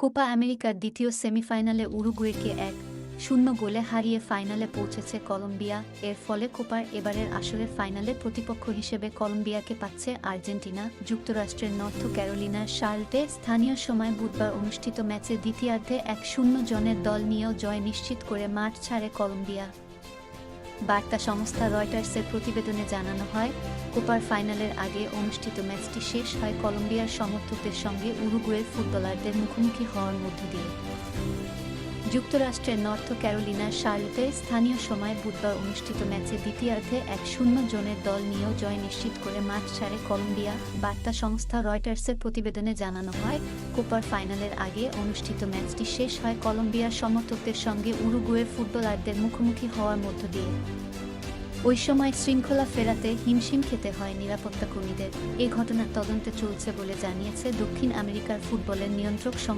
Copa আমেরিকার দ্বিতীয় সেমিফাইনালে উরুগুয়েকে ১-০ গোলে হারিয়ে ফাইনালে পৌঁছেছে কলম্বিয়া। এর ফলে কোপার এবারের আসরের ফাইনালে প্রতিপক্ষ হিসেবে কলম্বিয়াকে পাচ্ছে আর্জেন্টিনা। যুক্তরাষ্ট্রের নর্থ ক্যারোলিনার শার্লটে স্থানীয় সময় বুধবার অনুষ্ঠিত ম্যাচে দ্বিতীয়ার্ধে ১-০ জনের দল নিয়েও জয় নিশ্চিত করে মাঠ ছাড়ে কলম্বিয়া। বার্তা সংস্থা রয়টার্সের প্রতিবেদনে জানানো হয়, কোপার ফাইনালের আগে অনুষ্ঠিত ম্যাচটি শেষ হয় কলম্বিয়ার সমর্থকদের সঙ্গে উরুগুয়ের ফুটবলারদের মুখোমুখি হওয়ার মধ্য দিয়ে। যুক্তরাষ্ট্রের নর্থ ক্যারোলিনার শার্লটে স্থানীয় সময় বুধবার অনুষ্ঠিত ম্যাচে দ্বিতীয়ার্ধে ১-০ জনের দল নিয়েও জয় নিশ্চিত করে মাঠ ছাড়ে কলম্বিয়া। বার্তা সংস্থা রয়টার্সের প্রতিবেদনে জানানো হয়, কোপার ফাইনালের আগে অনুষ্ঠিত ম্যাচটি শেষ হয় কলম্বিয়ার সমর্থকদের সঙ্গে উরুগুয়ের ফুটবলারদের মুখোমুখি হওয়ার মধ্য দিয়ে। ওই সময় শৃঙ্খলা ফেরাতে হিমশিম খেতে হয় নিরাপত্তা কর্মীদের। এ ঘটনার তদন্ত চলছে বলে জানিয়েছে দক্ষিণ আমেরিকার ফুটবলের নিয়ন্ত্রক সংস্থা